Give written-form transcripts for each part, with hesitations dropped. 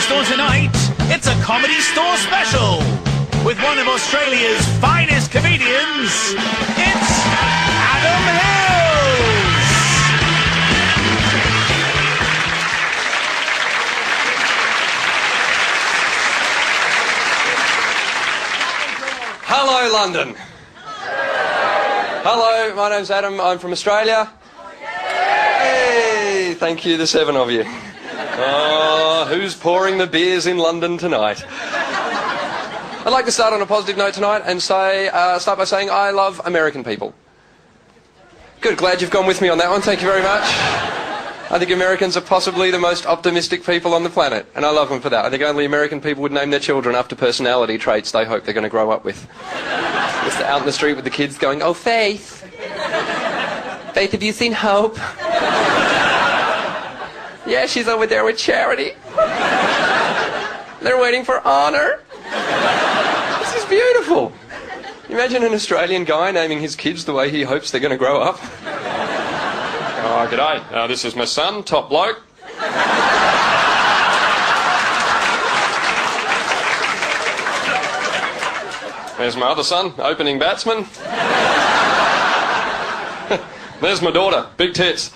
Comedy Store tonight, it's a Comedy Store special with one of Australia's finest comedians. It's Adam Hills. Hello, London. Hello, my name's Adam. I'm from Australia. Hey, thank you, the 7 of you. Oh, who's pouring the beers in London tonight? I'd like to start on a positive note tonight and start by saying I love American people. Good, glad you've gone with me on that one. Thank you very much. I think Americans are possibly the most optimistic people on the planet, and I love them for that. I think only American people would name their children after personality traits they hope they're going to grow up with. Just out in the street with the kids going, "Oh, Faith. Faith, have you seen Hope? Yeah, she's over there with Charity. They're waiting for Honor. This is beautiful." Imagine an Australian guy naming his kids the way he hopes they're going to grow up. "Oh, g'day. This is my son, top bloke. There's my other son, opening batsman. There's my daughter, big tits."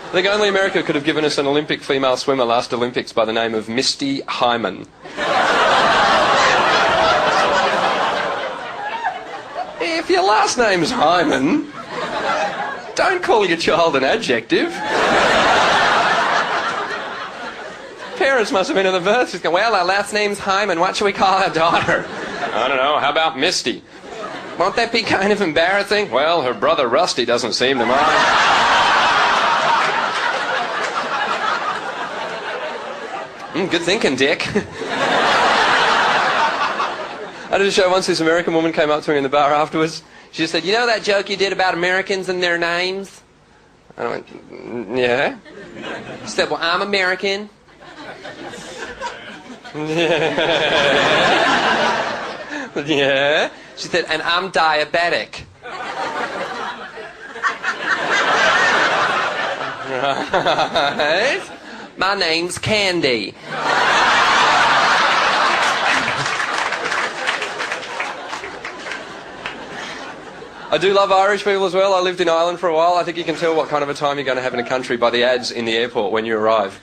I think only America could have given us an Olympic female swimmer last Olympics by the name of Misty Hyman. If your last name's Hyman, don't call your child an adjective. Parents must have been at the birth just going, "Well, our last name's Hyman, what should we call our daughter?" "I don't know, how about Misty?" "Won't that be kind of embarrassing?" "Well, her brother Rusty doesn't seem to mind." Good thinking, Dick. I did a show once, this American woman came up to me in the bar afterwards. She just said, "You know that joke you did about Americans and their names?" I went, "Yeah." She said, "Well, I'm American." Yeah. She said, "And I'm diabetic." Right. "My name's Candy." I do love Irish people as well. I lived in Ireland for a while. I think you can tell what kind of a time you're going to have in a country by the ads in the airport when you arrive.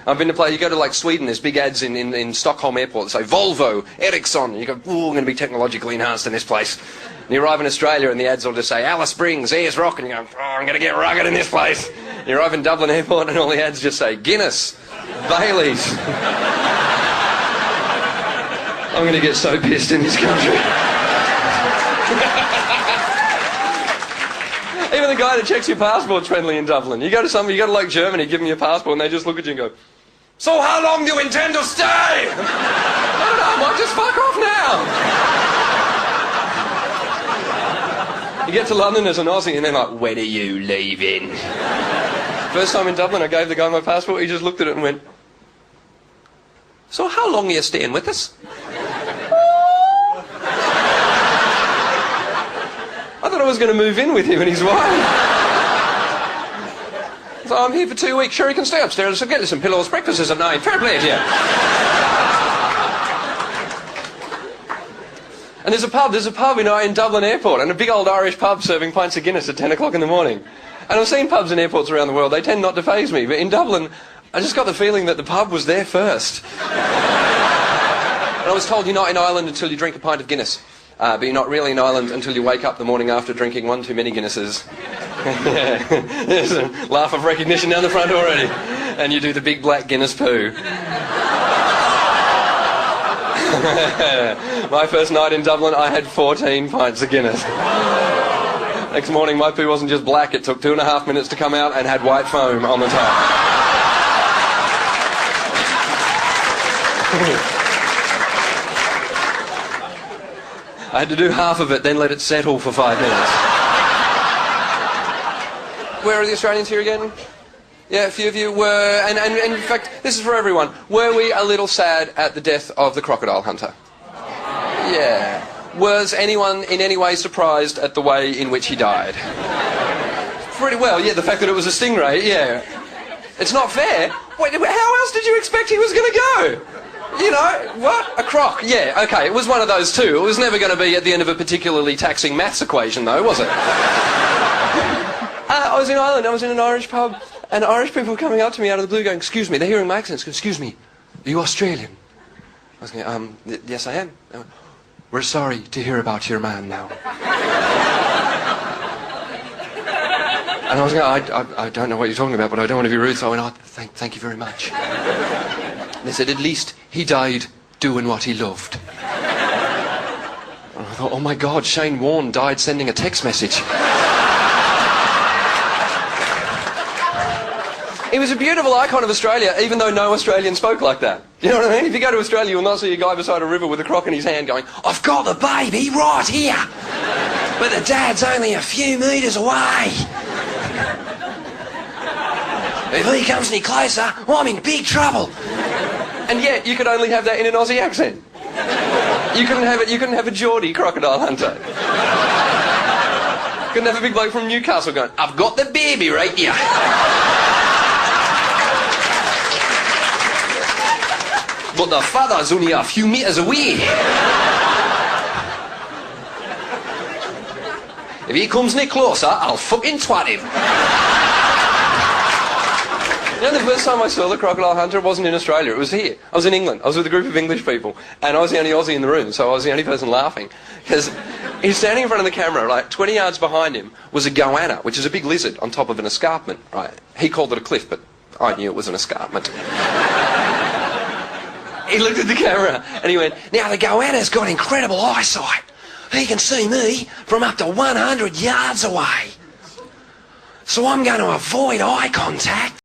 I've been to you go to like Sweden, there's big ads in Stockholm airport that say Volvo, Ericsson. You go, "Ooh, I'm going to be technologically enhanced in this place." And you arrive in Australia and the ads will just say Alice Springs, Ayers Rock, and you go, "Oh, I'm going to get rugged in this place." You arrive in Dublin airport and all the ads just say Guinness, Baileys. I'm going to get so pissed in this country. Even the guy that checks your passport's friendly in Dublin. You go to like Germany, give them your passport, and they just look at you and go, "So how long do you intend to stay?" "I don't know, I might just fuck off now." You get to London as an Aussie, and they're like, "When are you leaving?" First time in Dublin, I gave the guy my passport, he just looked at it and went, "So how long are you staying with us?" I thought I was going to move in with him and his wife. So I'm here for 2 weeks. Sure, he can stay upstairs. So get us some pillows. Breakfast is at 9. Fair play to you. And there's a pub in Dublin airport, and a big old Irish pub serving pints of Guinness at 10 o'clock in the morning. And I've seen pubs in airports around the world. They tend not to faze me. But in Dublin, I just got the feeling that the pub was there first. And I was told you're not in Ireland until you drink a pint of Guinness. But you're not really in Ireland until you wake up the morning after drinking one too many Guinnesses. Yeah. There's a laugh of recognition down the front already. And you do the big black Guinness poo. My first night in Dublin, I had 14 pints of Guinness. Next morning, my poo wasn't just black, it took 2.5 minutes to come out and had white foam on the top. I had to do half of it, then let it settle for 5 minutes. Where are the Australians here again? Yeah, a few of you were, and in fact, this is for everyone. Were we a little sad at the death of the crocodile hunter? Yeah. Was anyone in any way surprised at the way in which he died? Pretty well, yeah, the fact that it was a stingray, yeah. It's not fair. Wait, how else did you expect he was going to go? You know, what? A croc. Yeah, okay, it was one of those two. It was never going to be at the end of a particularly taxing maths equation, though, was it? I was in Ireland. I was in an Irish pub, and Irish people were coming up to me out of the blue going, excuse me, they're hearing my accents, excuse me, are you Australian? I was going, yes, I am. We're sorry to hear about your man now. And I was going, I don't know what you're talking about, but I don't want to be rude, so I went, thank you very much. And they said, at least he died doing what he loved. And I thought, oh my God, Shane Warne died sending a text message. He was a beautiful icon of Australia, even though no Australian spoke like that. You know what I mean? If you go to Australia, you'll not see a guy beside a river with a croc in his hand going, I've got the baby right here, but the dad's only a few metres away. If he comes any closer, I'm in big trouble. And yet, you could only have that in an Aussie accent. You couldn't have a Geordie crocodile hunter. Couldn't have a big bloke from Newcastle going, I've got the baby right here. But the father's only a few metres away. If he comes any closer, I'll fucking twat him. You know, the first time I saw the crocodile hunter, it wasn't in Australia, it was here. I was in England. I was with a group of English people, and I was the only Aussie in the room, so I was the only person laughing. Because he's standing in front of the camera, like 20 yards behind him was a goanna, which is a big lizard on top of an escarpment, right? He called it a cliff, but I knew it was an escarpment. He looked at the camera and he went, now the goanna's got incredible eyesight. He can see me from up to 100 yards away. So I'm going to avoid eye contact